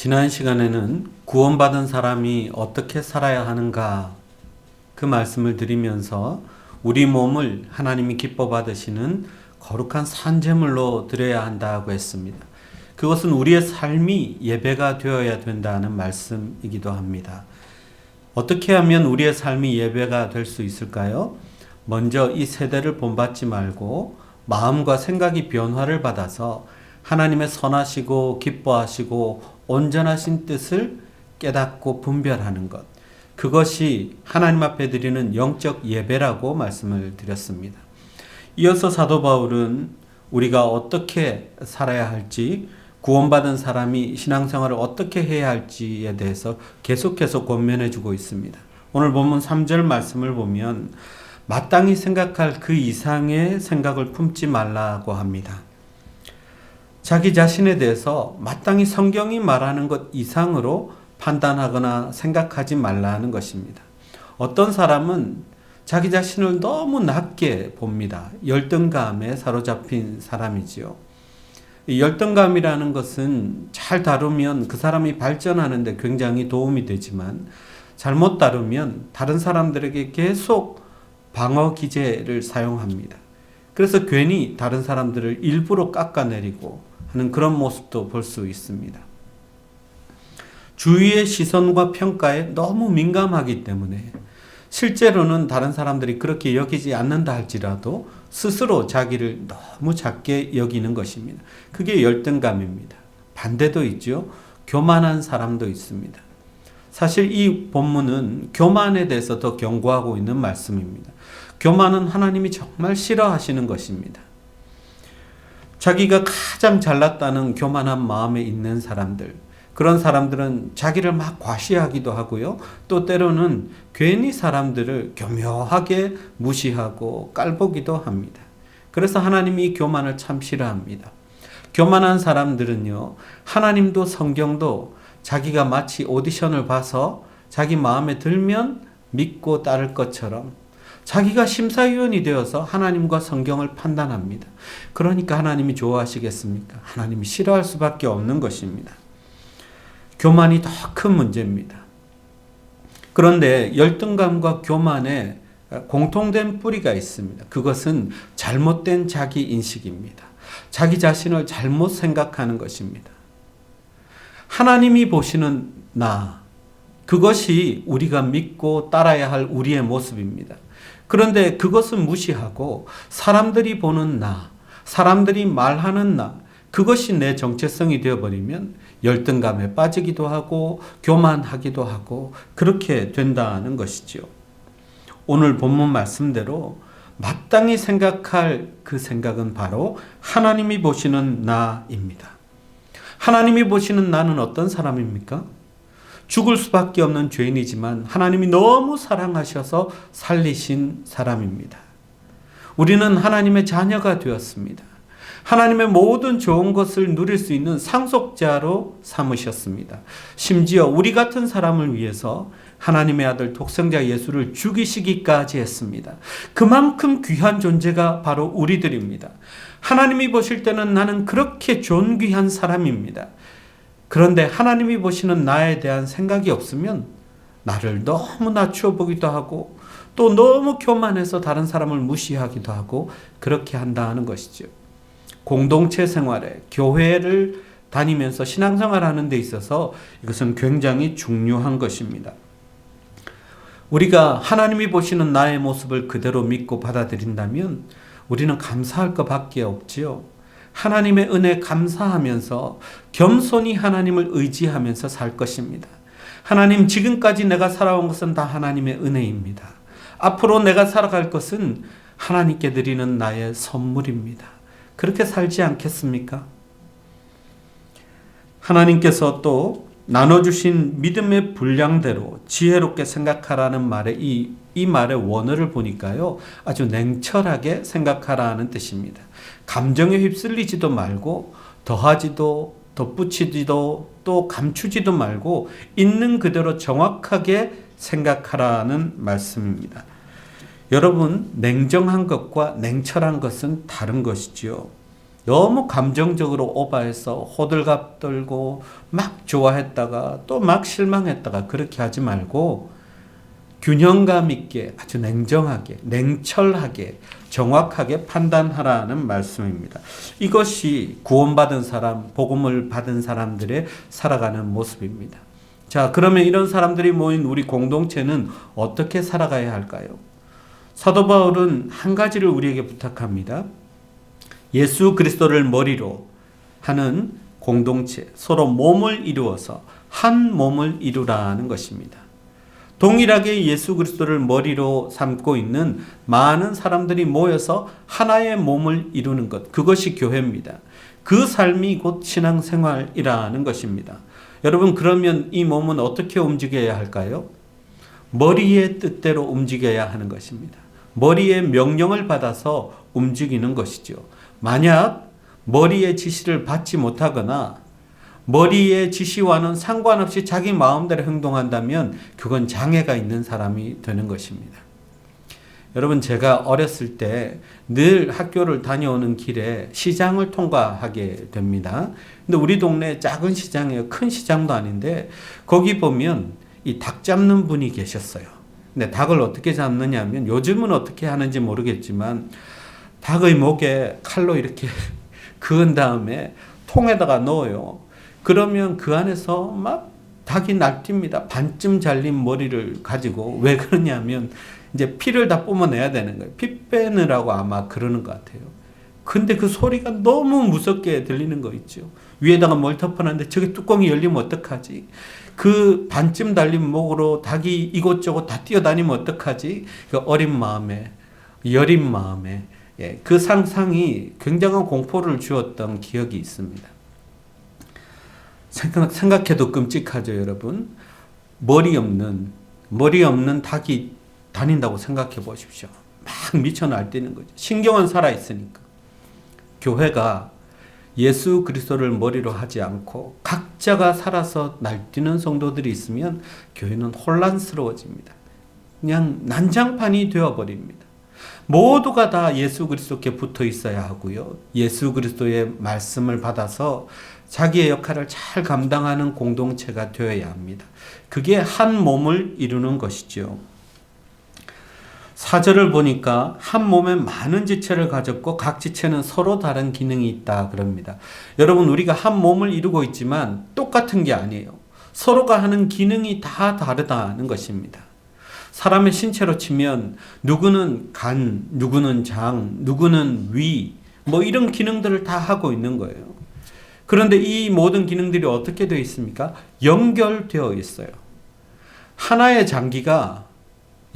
지난 시간에는 구원받은 사람이 어떻게 살아야 하는가 그 말씀을 드리면서 우리 몸을 하나님이 기뻐 받으시는 거룩한 산제물로 드려야 한다고 했습니다. 그것은 우리의 삶이 예배가 되어야 된다는 말씀이기도 합니다. 어떻게 하면 우리의 삶이 예배가 될 수 있을까요? 먼저 이 세대를 본받지 말고 마음과 생각이 변화를 받아서 하나님의 선하시고 기뻐하시고 온전하신 뜻을 깨닫고 분별하는 것. 그것이 하나님 앞에 드리는 영적 예배라고 말씀을 드렸습니다. 이어서 사도 바울은 우리가 어떻게 살아야 할지, 구원받은 사람이 신앙생활을 어떻게 해야 할지에 대해서 계속해서 권면해 주고 있습니다. 오늘 본문 3절 말씀을 보면 마땅히 생각할 그 이상의 생각을 품지 말라고 합니다. 자기 자신에 대해서 마땅히 성경이 말하는 것 이상으로 판단하거나 생각하지 말라는 것입니다. 어떤 사람은 자기 자신을 너무 낮게 봅니다. 열등감에 사로잡힌 사람이지요. 이 열등감이라는 것은 잘 다루면 그 사람이 발전하는 데 굉장히 도움이 되지만 잘못 다루면 다른 사람들에게 계속 방어 기제를 사용합니다. 그래서 괜히 다른 사람들을 일부러 깎아내리고 하는 그런 모습도 볼 수 있습니다. 주위의 시선과 평가에 너무 민감하기 때문에 실제로는 다른 사람들이 그렇게 여기지 않는다 할지라도 스스로 자기를 너무 작게 여기는 것입니다. 그게 열등감입니다. 반대도 있죠. 교만한 사람도 있습니다. 사실 이 본문은 교만에 대해서 더 경고하고 있는 말씀입니다. 교만은 하나님이 정말 싫어하시는 것입니다. 자기가 가장 잘났다는 교만한 마음에 있는 사람들, 그런 사람들은 자기를 막 과시하기도 하고요. 또 때로는 괜히 사람들을 교묘하게 무시하고 깔보기도 합니다. 그래서 하나님이 이 교만을 참 싫어합니다. 교만한 사람들은요, 하나님도 성경도 자기가 마치 오디션을 봐서 자기 마음에 들면 믿고 따를 것처럼 자기가 심사위원이 되어서 하나님과 성경을 판단합니다. 그러니까 하나님이 좋아하시겠습니까? 하나님이 싫어할 수밖에 없는 것입니다. 교만이 더 큰 문제입니다. 그런데 열등감과 교만에 공통된 뿌리가 있습니다. 그것은 잘못된 자기 인식입니다. 자기 자신을 잘못 생각하는 것입니다. 하나님이 보시는 나, 그것이 우리가 믿고 따라야 할 우리의 모습입니다. 그런데 그것은 무시하고 사람들이 보는 나, 사람들이 말하는 나, 그것이 내 정체성이 되어버리면 열등감에 빠지기도 하고 교만하기도 하고 그렇게 된다는 것이지요. 오늘 본문 말씀대로 마땅히 생각할 그 생각은 바로 하나님이 보시는 나입니다. 하나님이 보시는 나는 어떤 사람입니까? 죽을 수밖에 없는 죄인이지만 하나님이 너무 사랑하셔서 살리신 사람입니다. 우리는 하나님의 자녀가 되었습니다. 하나님의 모든 좋은 것을 누릴 수 있는 상속자로 삼으셨습니다. 심지어 우리 같은 사람을 위해서 하나님의 아들 독생자 예수를 죽이시기까지 했습니다. 그만큼 귀한 존재가 바로 우리들입니다. 하나님이 보실 때는 나는 그렇게 존귀한 사람입니다. 그런데 하나님이 보시는 나에 대한 생각이 없으면 나를 너무 낮추어 보기도 하고 또 너무 교만해서 다른 사람을 무시하기도 하고 그렇게 한다는 것이죠. 공동체 생활에 교회를 다니면서 신앙생활하는 데 있어서 이것은 굉장히 중요한 것입니다. 우리가 하나님이 보시는 나의 모습을 그대로 믿고 받아들인다면 우리는 감사할 것밖에 없지요. 하나님의 은혜 감사하면서 겸손히 하나님을 의지하면서 살 것입니다. 하나님, 지금까지 내가 살아온 것은 다 하나님의 은혜입니다. 앞으로 내가 살아갈 것은 하나님께 드리는 나의 선물입니다. 그렇게 살지 않겠습니까? 하나님께서 또 나눠주신 믿음의 분량대로 지혜롭게 생각하라는 말의 이 말의 원어를 보니까요, 아주 냉철하게 생각하라는 뜻입니다. 감정에 휩쓸리지도 말고 더하지도 덧붙이지도 또 감추지도 말고 있는 그대로 정확하게 생각하라는 말씀입니다. 여러분, 냉정한 것과 냉철한 것은 다른 것이지요. 너무 감정적으로 오버해서 호들갑 떨고 막 좋아했다가 또 막 실망했다가 그렇게 하지 말고 균형감 있게 아주 냉정하게 냉철하게 정확하게 판단하라는 말씀입니다. 이것이 구원받은 사람, 복음을 받은 사람들의 살아가는 모습입니다. 자, 그러면 이런 사람들이 모인 우리 공동체는 어떻게 살아가야 할까요? 사도 바울은 한 가지를 우리에게 부탁합니다. 예수 그리스도를 머리로 하는 공동체, 서로 몸을 이루어서 한 몸을 이루라는 것입니다. 동일하게 예수 그리스도를 머리로 삼고 있는 많은 사람들이 모여서 하나의 몸을 이루는 것, 그것이 교회입니다. 그 삶이 곧 신앙생활이라는 것입니다. 여러분, 그러면 이 몸은 어떻게 움직여야 할까요? 머리의 뜻대로 움직여야 하는 것입니다. 머리의 명령을 받아서 움직이는 것이죠. 만약 머리의 지시를 받지 못하거나 머리의 지시와는 상관없이 자기 마음대로 행동한다면 그건 장애가 있는 사람이 되는 것입니다. 여러분, 제가 어렸을 때 늘 학교를 다녀오는 길에 시장을 통과하게 됩니다. 근데 우리 동네 작은 시장이에요. 큰 시장도 아닌데 거기 보면 이 닭 잡는 분이 계셨어요. 근데 닭을 어떻게 잡느냐 하면 요즘은 어떻게 하는지 모르겠지만 닭의 목에 칼로 이렇게 그은 다음에 통에다가 넣어요. 그러면 그 안에서 막 닭이 날뜁니다. 반쯤 잘린 머리를 가지고. 왜 그러냐면 이제 피를 다 뿜어내야 되는 거예요. 피 빼느라고 아마 그러는 것 같아요. 근데 그 소리가 너무 무섭게 들리는 거 있죠. 위에다가 뭘 덮어놨는데 저게 뚜껑이 열리면 어떡하지? 그 반쯤 달린 목으로 닭이 이곳저곳 다 뛰어다니면 어떡하지? 그 어린 마음에, 여린 마음에, 그 상상이 굉장한 공포를 주었던 기억이 있습니다. 생각해도 끔찍하죠, 여러분. 머리 없는 닭이 다닌다고 생각해 보십시오. 막 미쳐 날뛰는 거죠. 신경은 살아 있으니까. 교회가 예수 그리스도를 머리로 하지 않고 각자가 살아서 날뛰는 성도들이 있으면 교회는 혼란스러워집니다. 그냥 난장판이 되어버립니다. 모두가 다 예수 그리스도께 붙어 있어야 하고요. 예수 그리스도의 말씀을 받아서 자기의 역할을 잘 감당하는 공동체가 되어야 합니다. 그게 한 몸을 이루는 것이죠. 4절을 보니까 한 몸에 많은 지체를 가졌고 각 지체는 서로 다른 기능이 있다 그럽니다. 여러분, 우리가 한 몸을 이루고 있지만 똑같은 게 아니에요. 서로가 하는 기능이 다 다르다는 것입니다. 사람의 신체로 치면 누구는 간, 누구는 장, 누구는 위, 이런 기능들을 다 하고 있는 거예요. 그런데 이 모든 기능들이 어떻게 되어 있습니까? 연결되어 있어요. 하나의 장기가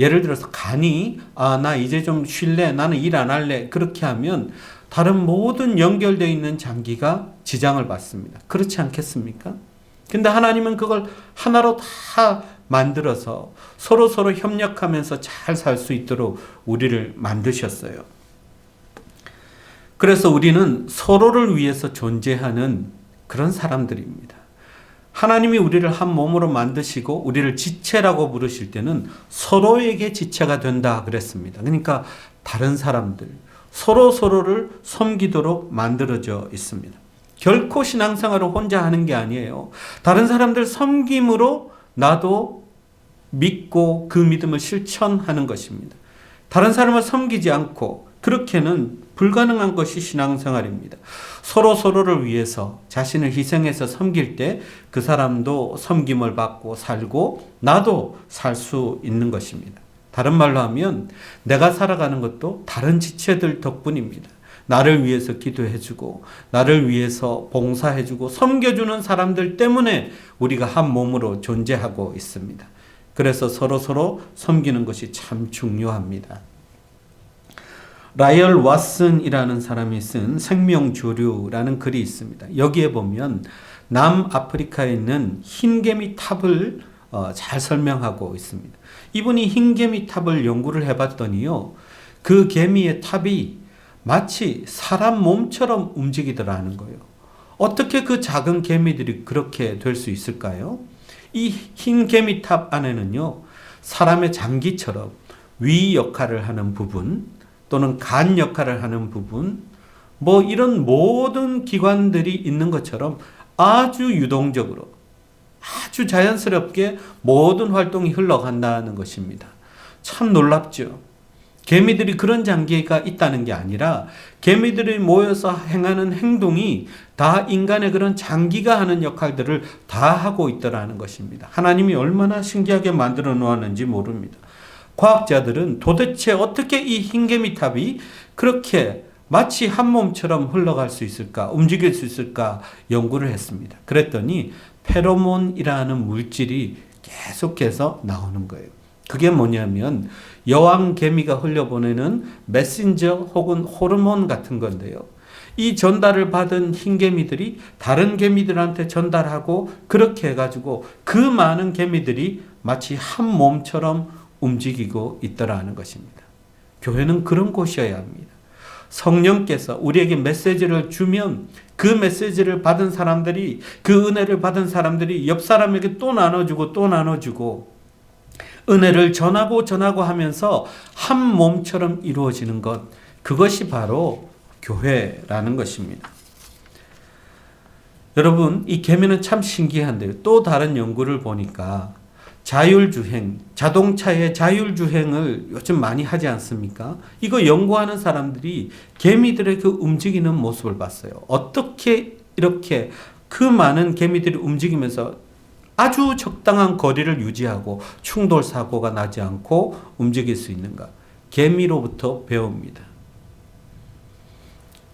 예를 들어서 간이 나 이제 좀 쉴래, 나는 일 안 할래, 그렇게 하면 다른 모든 연결되어 있는 장기가 지장을 받습니다. 그렇지 않겠습니까? 근데 하나님은 그걸 하나로 다 만들어서 서로 협력하면서 잘 살 수 있도록 우리를 만드셨어요. 그래서 우리는 서로를 위해서 존재하는 그런 사람들입니다. 하나님이 우리를 한 몸으로 만드시고 우리를 지체라고 부르실 때는 서로에게 지체가 된다 그랬습니다. 그러니까 다른 사람들, 서로를 섬기도록 만들어져 있습니다. 결코 신앙생활을 혼자 하는 게 아니에요. 다른 사람들 섬김으로 나도 믿고 그 믿음을 실천하는 것입니다. 다른 사람을 섬기지 않고 그렇게는 불가능한 것이 신앙생활입니다. 서로를 위해서 자신을 희생해서 섬길 때 그 사람도 섬김을 받고 살고 나도 살 수 있는 것입니다. 다른 말로 하면 내가 살아가는 것도 다른 지체들 덕분입니다. 나를 위해서 기도해주고 나를 위해서 봉사해주고 섬겨주는 사람들 때문에 우리가 한 몸으로 존재하고 있습니다. 그래서 서로 섬기는 것이 참 중요합니다. 라이얼 왓슨이라는 사람이 쓴 생명조류라는 글이 있습니다. 여기에 보면 남아프리카에 있는 흰개미 탑을 잘 설명하고 있습니다. 이분이 흰개미 탑을 연구를 해봤더니요, 그 개미의 탑이 마치 사람 몸처럼 움직이더라는 거예요. 어떻게 그 작은 개미들이 그렇게 될 수 있을까요? 이 흰개미 탑 안에는요, 사람의 장기처럼 위 역할을 하는 부분, 또는 간 역할을 하는 부분, 뭐 이런 모든 기관들이 있는 것처럼 아주 유동적으로 아주 자연스럽게 모든 활동이 흘러간다는 것입니다. 참 놀랍죠. 개미들이 그런 장기가 있다는 게 아니라 개미들이 모여서 행하는 행동이 다 인간의 그런 장기가 하는 역할들을 다 하고 있더라는 것입니다. 하나님이 얼마나 신기하게 만들어 놓았는지 모릅니다. 과학자들은 도대체 어떻게 이 흰개미탑이 그렇게 마치 한 몸처럼 흘러갈 수 있을까, 움직일 수 있을까 연구를 했습니다. 그랬더니 페로몬이라는 물질이 계속해서 나오는 거예요. 그게 뭐냐면 여왕개미가 흘려보내는 메신저 혹은 호르몬 같은 건데요. 이 전달을 받은 흰개미들이 다른 개미들한테 전달하고 그렇게 해가지고 그 많은 개미들이 마치 한 몸처럼 움직이고 있더라는 것입니다. 교회는 그런 곳이어야 합니다. 성령께서 우리에게 메시지를 주면 그 메시지를 받은 사람들이, 그 은혜를 받은 사람들이 옆 사람에게 또 나눠주고 또 나눠주고 은혜를 전하고 하면서 한 몸처럼 이루어지는 것, 그것이 바로 교회라는 것입니다. 여러분, 이 계명은 참 신기한데요. 또 다른 연구를 보니까 자율주행, 자동차의 자율주행을 요즘 많이 하지 않습니까? 이거 연구하는 사람들이 개미들의 그 움직이는 모습을 봤어요. 어떻게 이렇게 그 많은 개미들이 움직이면서 아주 적당한 거리를 유지하고 충돌 사고가 나지 않고 움직일 수 있는가? 개미로부터 배웁니다.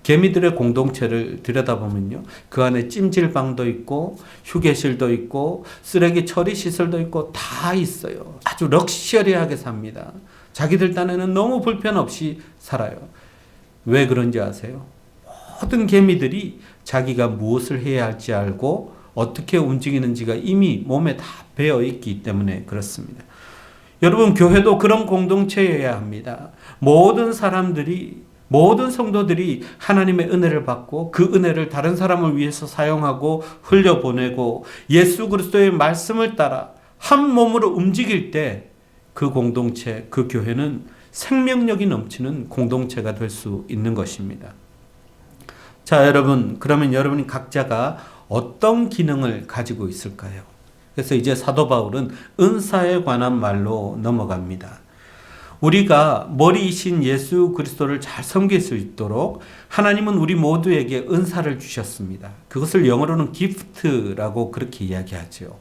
개미들의 공동체를 들여다보면요, 그 안에 찜질방도 있고 휴게실도 있고 쓰레기 처리 시설도 있고 다 있어요. 아주 럭셔리하게 삽니다. 자기들 딴에는 너무 불편 없이 살아요. 왜 그런지 아세요? 모든 개미들이 자기가 무엇을 해야 할지 알고 어떻게 움직이는지가 이미 몸에 다 배어 있기 때문에 그렇습니다. 여러분, 교회도 그런 공동체여야 합니다. 모든 성도들이 하나님의 은혜를 받고 그 은혜를 다른 사람을 위해서 사용하고 흘려보내고 예수 그리스도의 말씀을 따라 한 몸으로 움직일 때 그 공동체, 그 교회는 생명력이 넘치는 공동체가 될 수 있는 것입니다. 자, 여러분, 그러면 여러분이 각자가 어떤 기능을 가지고 있을까요? 그래서 이제 사도 바울은 은사에 관한 말로 넘어갑니다. 우리가 머리이신 예수 그리스도를 잘 섬길 수 있도록 하나님은 우리 모두에게 은사를 주셨습니다. 그것을 영어로는 gift라고 그렇게 이야기하죠.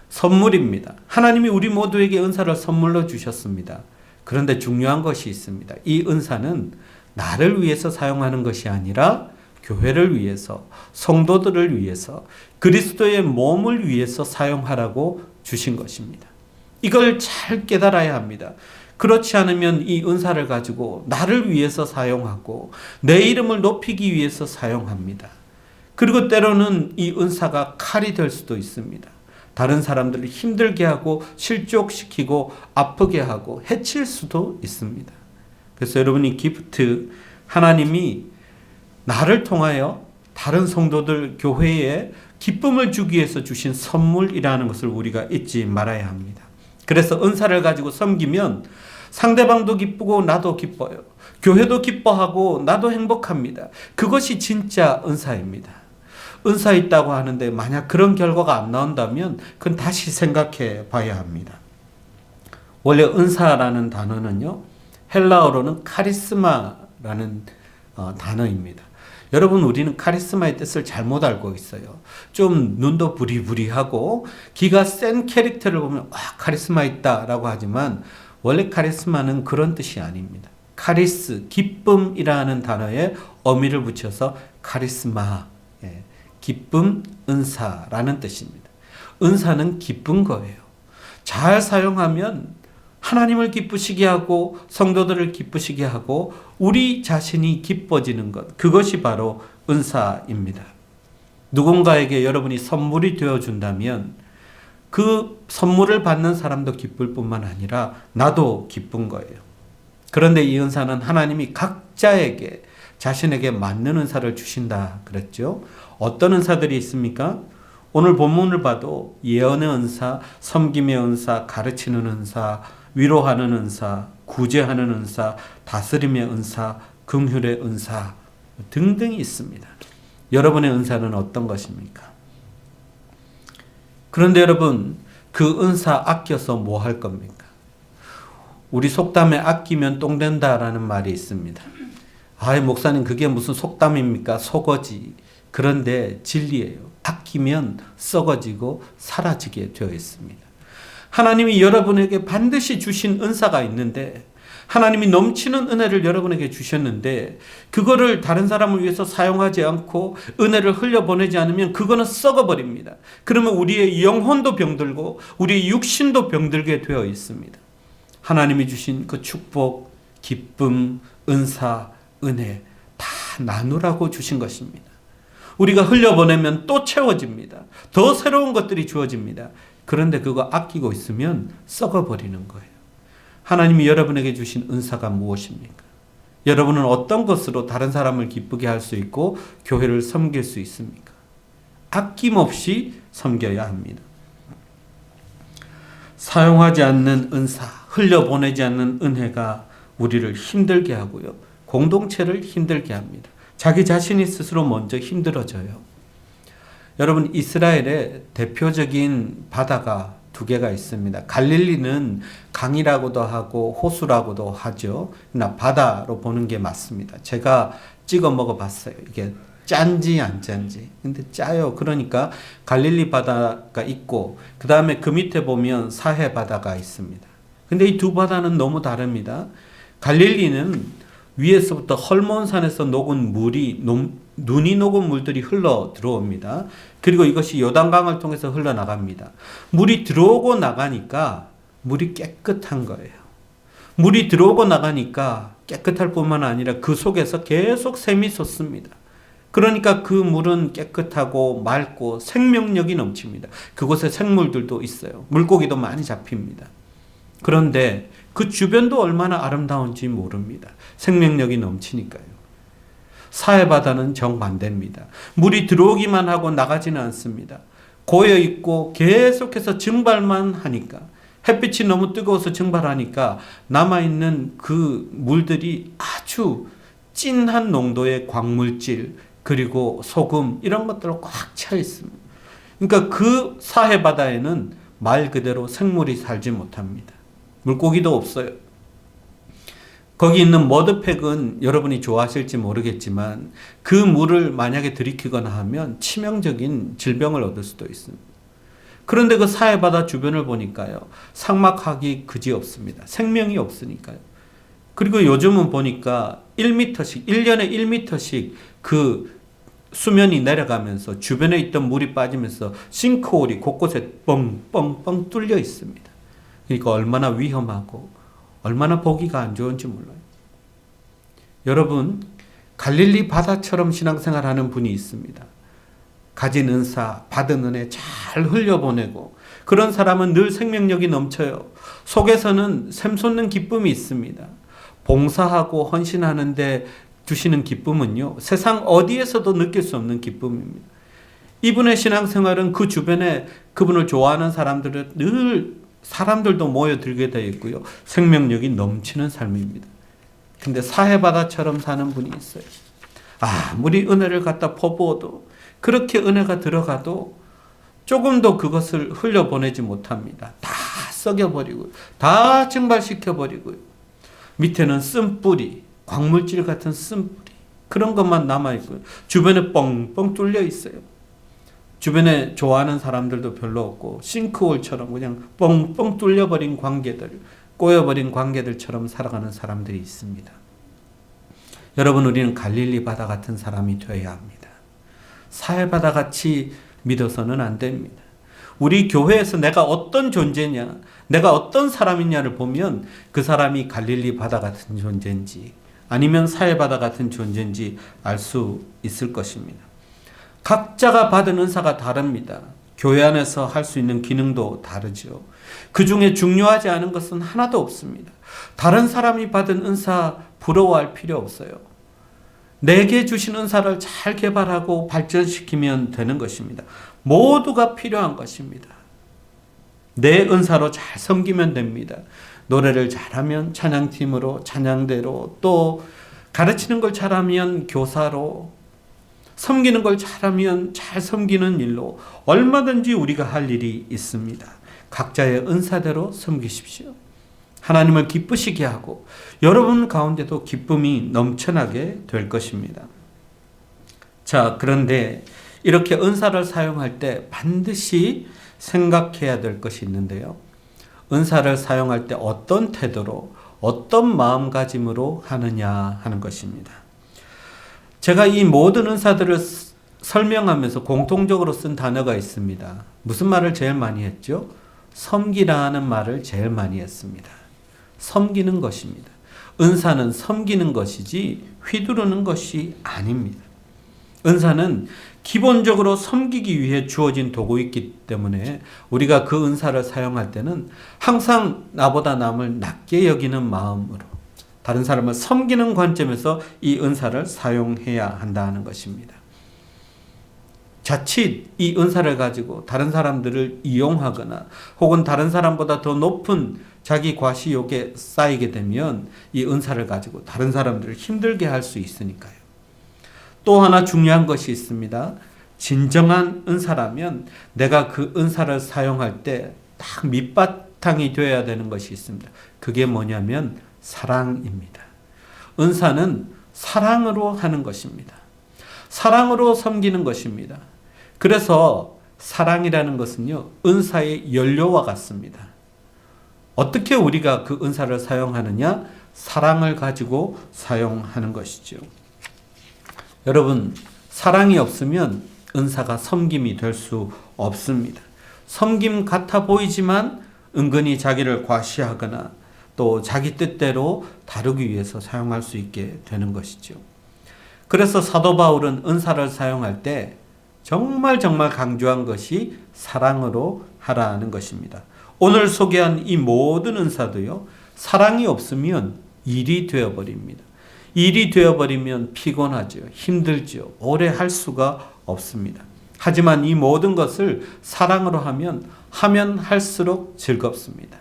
선물입니다. 하나님이 우리 모두에게 은사를 선물로 주셨습니다. 그런데 중요한 것이 있습니다. 이 은사는 나를 위해서 사용하는 것이 아니라 교회를 위해서, 성도들을 위해서, 그리스도의 몸을 위해서 사용하라고 주신 것입니다. 이걸 잘 깨달아야 합니다. 그렇지 않으면 이 은사를 가지고 나를 위해서 사용하고 내 이름을 높이기 위해서 사용합니다. 그리고 때로는 이 은사가 칼이 될 수도 있습니다. 다른 사람들을 힘들게 하고 실족시키고 아프게 하고 해칠 수도 있습니다. 그래서 여러분이 기프트, 하나님이 나를 통하여 다른 성도들 교회에 기쁨을 주기 위해서 주신 선물이라는 것을 우리가 잊지 말아야 합니다. 그래서 은사를 가지고 섬기면 상대방도 기쁘고 나도 기뻐요. 교회도 기뻐하고 나도 행복합니다. 그것이 진짜 은사입니다. 은사 있다고 하는데 만약 그런 결과가 안 나온다면 그건 다시 생각해 봐야 합니다. 원래 은사라는 단어는요, 헬라어로는 카리스마라는 단어입니다. 여러분, 우리는 카리스마의 뜻을 잘못 알고 있어요. 좀 눈도 부리부리하고 기가 센 캐릭터를 보면 카리스마 있다라고 하지만 원래 카리스마는 그런 뜻이 아닙니다. 카리스, 기쁨이라는 단어에 어미를 붙여서 카리스마, 기쁨, 은사라는 뜻입니다. 은사는 기쁜 거예요. 잘 사용하면 하나님을 기쁘시게 하고 성도들을 기쁘시게 하고 우리 자신이 기뻐지는 것, 그것이 바로 은사입니다. 누군가에게 여러분이 선물이 되어준다면 그 선물을 받는 사람도 기쁠 뿐만 아니라 나도 기쁜 거예요. 그런데 이 은사는 하나님이 각자에게 자신에게 맞는 은사를 주신다 그랬죠. 어떤 은사들이 있습니까? 오늘 본문을 봐도 예언의 은사, 섬김의 은사, 가르치는 은사, 위로하는 은사, 구제하는 은사, 다스림의 은사, 긍휼의 은사, 등등이 있습니다. 여러분의 은사는 어떤 것입니까? 그런데 여러분, 그 은사 아껴서 뭐 할 겁니까? 우리 속담에 아끼면 똥 된다라는 말이 있습니다. 아이, 목사님, 그게 무슨 속담입니까? 속어지. 그런데 진리예요. 아끼면 썩어지고 사라지게 되어 있습니다. 하나님이 여러분에게 반드시 주신 은사가 있는데, 하나님이 넘치는 은혜를 여러분에게 주셨는데, 그거를 다른 사람을 위해서 사용하지 않고 은혜를 흘려보내지 않으면 그거는 썩어버립니다. 그러면 우리의 영혼도 병들고 우리의 육신도 병들게 되어 있습니다. 하나님이 주신 그 축복, 기쁨, 은사, 은혜 다 나누라고 주신 것입니다. 우리가 흘려보내면 또 채워집니다. 더 새로운 것들이 주어집니다. 그런데 그거 아끼고 있으면 썩어버리는 거예요. 하나님이 여러분에게 주신 은사가 무엇입니까? 여러분은 어떤 것으로 다른 사람을 기쁘게 할 수 있고 교회를 섬길 수 있습니까? 아낌없이 섬겨야 합니다. 사용하지 않는 은사, 흘려보내지 않는 은혜가 우리를 힘들게 하고요. 공동체를 힘들게 합니다. 자기 자신이 스스로 먼저 힘들어져요. 여러분, 이스라엘의 대표적인 바다가 두 개가 있습니다. 갈릴리는 강이라고도 하고 호수라고도 하죠. 그러나 바다로 보는 게 맞습니다. 제가 찍어 먹어봤어요. 이게 짠지 안 짠지. 근데 짜요. 그러니까 갈릴리 바다가 있고 그 다음에 그 밑에 보면 사해 바다가 있습니다. 근데 이 두 바다는 너무 다릅니다. 갈릴리는 위에서부터 헐몬산에서 녹은 물이 눈이 녹은 물들이 흘러 들어옵니다. 그리고 이것이 요단강을 통해서 흘러나갑니다. 물이 들어오고 나가니까 물이 깨끗한 거예요. 물이 들어오고 나가니까 깨끗할 뿐만 아니라 그 속에서 계속 샘이 솟습니다. 그러니까 그 물은 깨끗하고 맑고 생명력이 넘칩니다. 그곳에 생물들도 있어요. 물고기도 많이 잡힙니다. 그런데 그 주변도 얼마나 아름다운지 모릅니다. 생명력이 넘치니까요. 사해바다는 정반대입니다. 물이 들어오기만 하고 나가지는 않습니다. 고여있고 계속해서 증발만 하니까, 햇빛이 너무 뜨거워서 증발하니까 남아있는 그 물들이 아주 진한 농도의 광물질, 그리고 소금 이런 것들로 꽉 차 있습니다. 그러니까 그 사해바다에는 말 그대로 생물이 살지 못합니다. 물고기도 없어요. 거기 있는 머드팩은 여러분이 좋아하실지 모르겠지만 그 물을 만약에 들이키거나 하면 치명적인 질병을 얻을 수도 있습니다. 그런데 그 사해바다 주변을 보니까요, 상막하기 그지없습니다. 생명이 없으니까요. 그리고 요즘은 보니까 1m씩, 1년에 1m씩 그 수면이 내려가면서 주변에 있던 물이 빠지면서 싱크홀이 곳곳에 뻥뻥뻥 뚫려 있습니다. 그러니까 얼마나 위험하고 얼마나 보기가 안 좋은지 몰라요. 여러분, 갈릴리 바다처럼 신앙생활하는 분이 있습니다. 가진 은사, 받은 은혜 잘 흘려보내고 그런 사람은 늘 생명력이 넘쳐요. 속에서는 샘솟는 기쁨이 있습니다. 봉사하고 헌신하는데 주시는 기쁨은요, 세상 어디에서도 느낄 수 없는 기쁨입니다. 이분의 신앙생활은 그 주변에 그분을 좋아하는 사람들은 늘 사람들도 모여들게 되어 있고요. 생명력이 넘치는 삶입니다. 근데 사해바다처럼 사는 분이 있어요. 아무리 은혜를 갖다 퍼부어도, 그렇게 은혜가 들어가도 조금도 그것을 흘려보내지 못합니다. 다 썩여버리고요. 다 증발시켜버리고요. 밑에는 쓴뿌리, 광물질 같은 쓴뿌리, 그런 것만 남아있고요. 주변에 뻥뻥 뚫려 있어요. 주변에 좋아하는 사람들도 별로 없고 싱크홀처럼 그냥 뻥뻥 뚫려버린 관계들, 꼬여버린 관계들처럼 살아가는 사람들이 있습니다. 여러분, 우리는 갈릴리 바다 같은 사람이 되어야 합니다. 사해바다 같이 믿어서는 안 됩니다. 우리 교회에서 내가 어떤 존재냐, 내가 어떤 사람이냐를 보면 그 사람이 갈릴리 바다 같은 존재인지 아니면 사해바다 같은 존재인지 알 수 있을 것입니다. 각자가 받은 은사가 다릅니다. 교회 안에서 할 수 있는 기능도 다르죠. 그 중에 중요하지 않은 것은 하나도 없습니다. 다른 사람이 받은 은사 부러워할 필요 없어요. 내게 주신 은사를 잘 개발하고 발전시키면 되는 것입니다. 모두가 필요한 것입니다. 내 은사로 잘 섬기면 됩니다. 노래를 잘하면 찬양팀으로, 찬양대로, 또 가르치는 걸 잘하면 교사로, 섬기는 걸 잘하면 잘 섬기는 일로 얼마든지 우리가 할 일이 있습니다. 각자의 은사대로 섬기십시오. 하나님을 기쁘시게 하고 여러분 가운데도 기쁨이 넘쳐나게 될 것입니다. 자, 그런데 이렇게 은사를 사용할 때 반드시 생각해야 될 것이 있는데요. 은사를 사용할 때 어떤 태도로, 어떤 마음가짐으로 하느냐 하는 것입니다. 제가 이 모든 은사들을 설명하면서 공통적으로 쓴 단어가 있습니다. 무슨 말을 제일 많이 했죠? 섬기라는 말을 제일 많이 했습니다. 섬기는 것입니다. 은사는 섬기는 것이지 휘두르는 것이 아닙니다. 은사는 기본적으로 섬기기 위해 주어진 도구이기 때문에 우리가 그 은사를 사용할 때는 항상 나보다 남을 낮게 여기는 마음으로 다른 사람을 섬기는 관점에서 이 은사를 사용해야 한다는 것입니다. 자칫 이 은사를 가지고 다른 사람들을 이용하거나 혹은 다른 사람보다 더 높은 자기 과시욕에 쌓이게 되면 이 은사를 가지고 다른 사람들을 힘들게 할 수 있으니까요. 또 하나 중요한 것이 있습니다. 진정한 은사라면 내가 그 은사를 사용할 때 딱 밑바탕이 되어야 되는 것이 있습니다. 그게 뭐냐면 사랑입니다. 은사는 사랑으로 하는 것입니다. 사랑으로 섬기는 것입니다. 그래서 사랑이라는 것은요, 은사의 연료와 같습니다. 어떻게 우리가 그 은사를 사용하느냐? 사랑을 가지고 사용하는 것이죠. 여러분, 사랑이 없으면 은사가 섬김이 될 수 없습니다. 섬김 같아 보이지만 은근히 자기를 과시하거나 또 자기 뜻대로 다루기 위해서 사용할 수 있게 되는 것이죠. 그래서 사도 바울은 은사를 사용할 때 정말 강조한 것이 사랑으로 하라는 것입니다. 오늘 소개한 이 모든 은사도요, 사랑이 없으면 일이 되어버립니다. 일이 되어버리면 피곤하죠. 힘들죠. 오래 할 수가 없습니다. 하지만 이 모든 것을 사랑으로 하면 할수록 즐겁습니다.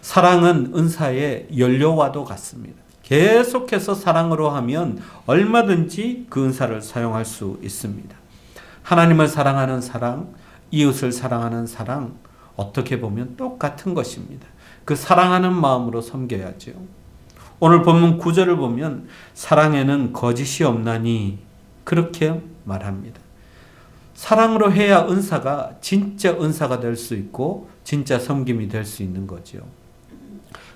사랑은 은사의 연료와도 같습니다. 계속해서 사랑으로 하면 얼마든지 그 은사를 사용할 수 있습니다. 하나님을 사랑하는 사랑, 이웃을 사랑하는 사랑, 어떻게 보면 똑같은 것입니다. 그 사랑하는 마음으로 섬겨야죠. 오늘 본문 9절을 보면 사랑에는 거짓이 없나니 그렇게 말합니다. 사랑으로 해야 은사가 진짜 은사가 될 수 있고 진짜 섬김이 될 수 있는 거죠.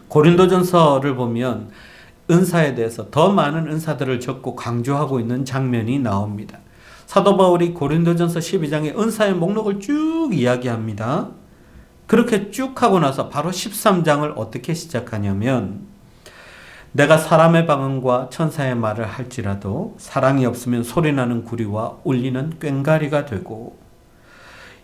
고린도전서를 보면 은사에 대해서 더 많은 은사들을 적고 강조하고 있는 장면이 나옵니다. 사도 바울이 고린도전서 12장에 은사의 목록을 쭉 이야기합니다. 그렇게 쭉 하고 나서 바로 13장을 어떻게 시작하냐면 내가 사람의 방언과 천사의 말을 할지라도 사랑이 없으면 소리나는 구리와 울리는 꽹과리가 되고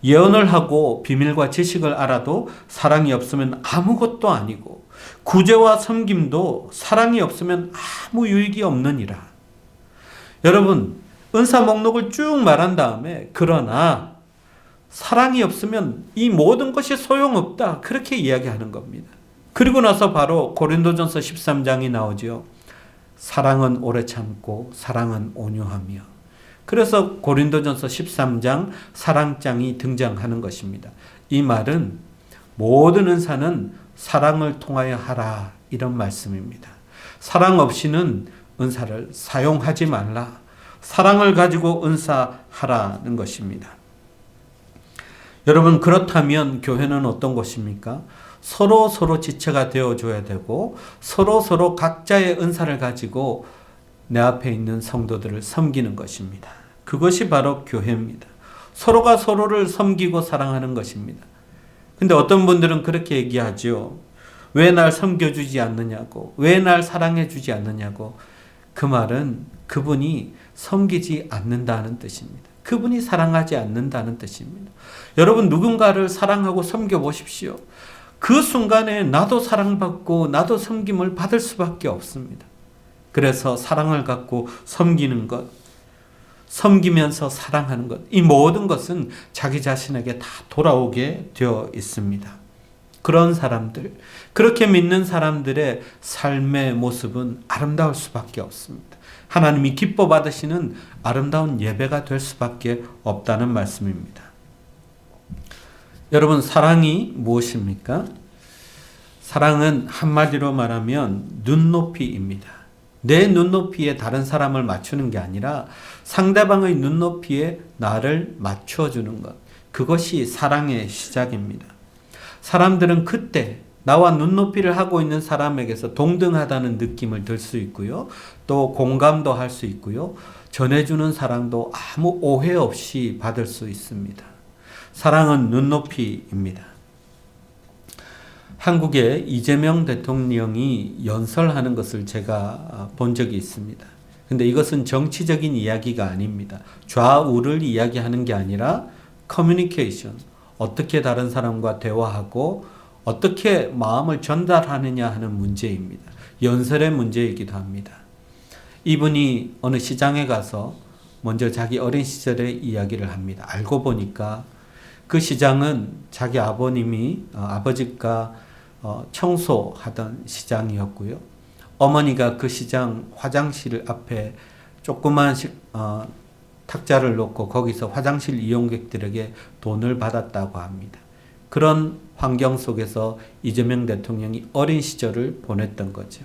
예언을 하고 비밀과 지식을 알아도 사랑이 없으면 아무것도 아니고 구제와 섬김도 사랑이 없으면 아무 유익이 없느니라. 여러분, 은사 목록을 쭉 말한 다음에 그러나 사랑이 없으면 이 모든 것이 소용없다. 그렇게 이야기하는 겁니다. 그리고 나서 바로 고린도전서 13장이 나오죠. 사랑은 오래 참고 사랑은 온유하며. 그래서 고린도전서 13장 사랑장이 등장하는 것입니다. 이 말은 모든 은사는 사랑을 통하여 하라 이런 말씀입니다. 사랑 없이는 은사를 사용하지 말라. 사랑을 가지고 은사하라는 것입니다. 여러분, 그렇다면 교회는 어떤 곳입니까? 서로 지체가 되어줘야 되고 서로 각자의 은사를 가지고 내 앞에 있는 성도들을 섬기는 것입니다. 그것이 바로 교회입니다. 서로가 서로를 섬기고 사랑하는 것입니다. 근데 어떤 분들은 그렇게 얘기하죠. 왜 날 섬겨주지 않느냐고, 왜 날 사랑해주지 않느냐고. 그 말은 그분이 섬기지 않는다는 뜻입니다. 그분이 사랑하지 않는다는 뜻입니다. 여러분, 누군가를 사랑하고 섬겨보십시오. 그 순간에 나도 사랑받고 나도 섬김을 받을 수밖에 없습니다. 그래서 사랑을 갖고 섬기는 것, 섬기면서 사랑하는 것, 이 모든 것은 자기 자신에게 다 돌아오게 되어 있습니다. 그런 사람들, 그렇게 믿는 사람들의 삶의 모습은 아름다울 수밖에 없습니다. 하나님이 기뻐 받으시는 아름다운 예배가 될 수밖에 없다는 말씀입니다. 여러분, 사랑이 무엇입니까? 사랑은 한마디로 말하면 눈높이입니다. 내 눈높이에 다른 사람을 맞추는 게 아니라 상대방의 눈높이에 나를 맞춰주는 것. 그것이 사랑의 시작입니다. 사람들은 그때 나와 눈높이를 하고 있는 사람에게서 동등하다는 느낌을 들 수 있고요. 또 공감도 할 수 있고요. 전해주는 사랑도 아무 오해 없이 받을 수 있습니다. 사랑은 눈높이입니다. 한국의 이재명 대통령이 연설하는 것을 제가 본 적이 있습니다. 근데 이것은 정치적인 이야기가 아닙니다. 좌우를 이야기하는 게 아니라 커뮤니케이션, 어떻게 다른 사람과 대화하고 어떻게 마음을 전달하느냐 하는 문제입니다. 연설의 문제이기도 합니다. 이분이 어느 시장에 가서 먼저 자기 어린 시절의 이야기를 합니다. 알고 보니까 그 시장은 자기 아버지가 청소하던 시장이었고요. 어머니가 그 시장 화장실 앞에 조그만 탁자를 놓고 거기서 화장실 이용객들에게 돈을 받았다고 합니다. 그런 환경 속에서 이재명 대통령이 어린 시절을 보냈던 거죠.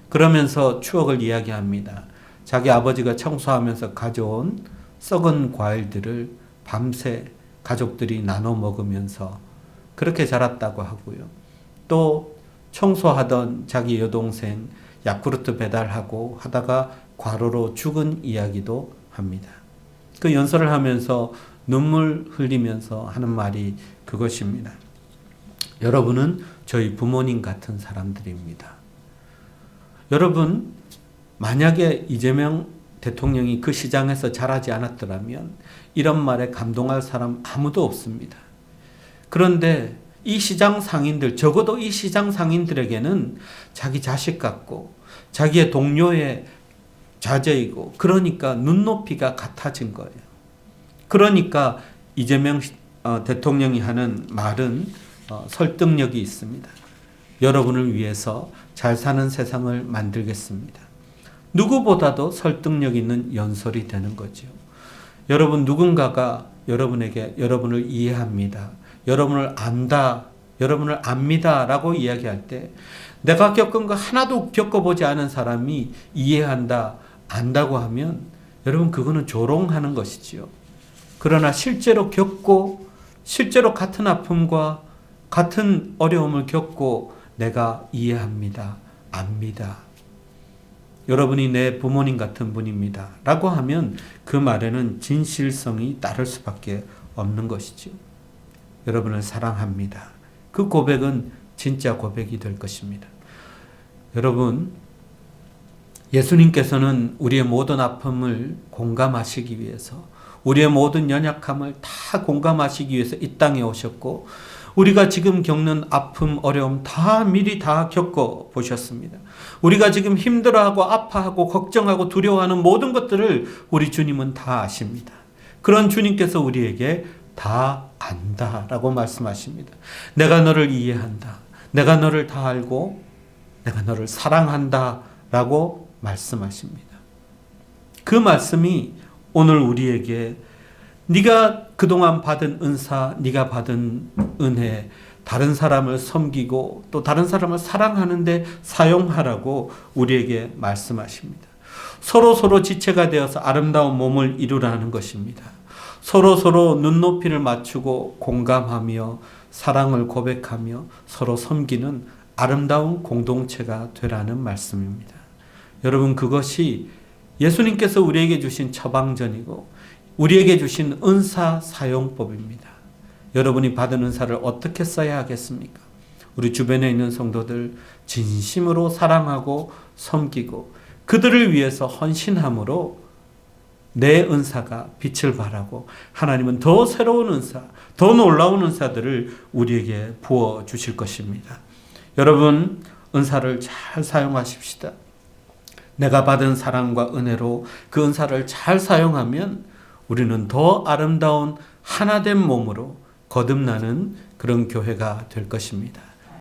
그러면서 추억을 이야기합니다. 자기 아버지가 청소하면서 가져온 썩은 과일들을 밤새 가족들이 나눠 먹으면서 그렇게 자랐다고 하고요. 또 청소하던 자기 여동생 야쿠르트 배달하고 하다가 과로로 죽은 이야기도 합니다. 그 연설을 하면서 눈물 흘리면서 하는 말이 그것입니다. 여러분은 저희 부모님 같은 사람들입니다. 여러분, 만약에 이재명 대통령이 그 시장에서 자라지 않았더라면 이런 말에 감동할 사람 아무도 없습니다. 그런데 이 시장 상인들, 적어도 이 시장 상인들에게는 자기 자식 같고 자기의 동료의 자제이고, 그러니까 눈높이가 같아진 거예요. 그러니까 이재명 대통령이 하는 말은 설득력이 있습니다. 여러분을 위해서 잘 사는 세상을 만들겠습니다. 누구보다도 설득력 있는 연설이 되는 거죠. 여러분, 누군가가 여러분에게 여러분을 이해합니다, 여러분을 안다, 여러분을 압니다 라고 이야기할 때 내가 겪은 거 하나도 겪어보지 않은 사람이 이해한다, 안다고 하면 여러분, 그거는 조롱하는 것이지요. 그러나 실제로 겪고 실제로 같은 아픔과 같은 어려움을 겪고 내가 이해합니다, 압니다, 여러분이 내 부모님 같은 분입니다 라고 하면 그 말에는 진실성이 따를 수밖에 없는 것이죠. 여러분을 사랑합니다. 그 고백은 진짜 고백이 될 것입니다. 여러분, 예수님께서는 우리의 모든 아픔을 공감하시기 위해서, 우리의 모든 연약함을 다 공감하시기 위해서 이 땅에 오셨고, 우리가 지금 겪는 아픔, 어려움 다 미리 다 겪어보셨습니다. 우리가 지금 힘들어하고 아파하고 걱정하고 두려워하는 모든 것들을 우리 주님은 다 아십니다. 그런 주님께서 우리에게 다 안다라고 말씀하십니다. 내가 너를 이해한다, 내가 너를 다 알고 내가 너를 사랑한다 라고 말씀하십니다. 그 말씀이 오늘 우리에게 네가 그동안 받은 은사, 네가 받은 은혜, 다른 사람을 섬기고 또 다른 사람을 사랑하는데 사용하라고 우리에게 말씀하십니다. 서로 지체가 되어서 아름다운 몸을 이루라는 것입니다. 서로 눈높이를 맞추고 공감하며 사랑을 고백하며 서로 섬기는 아름다운 공동체가 되라는 말씀입니다. 여러분, 그것이 예수님께서 우리에게 주신 처방전이고 우리에게 주신 은사 사용법입니다. 여러분이 받은 은사를 어떻게 써야 하겠습니까? 우리 주변에 있는 성도들 진심으로 사랑하고 섬기고 그들을 위해서 헌신함으로 내 은사가 빛을 발하고 하나님은 더 새로운 은사, 더 놀라운 은사들을 우리에게 부어주실 것입니다. 여러분, 은사를 잘 사용하십시다. 내가 받은 사랑과 은혜로 그 은사를 잘 사용하면 우리는 더 아름다운 하나된 몸으로 거듭나는 그런 교회가 될 것입니다.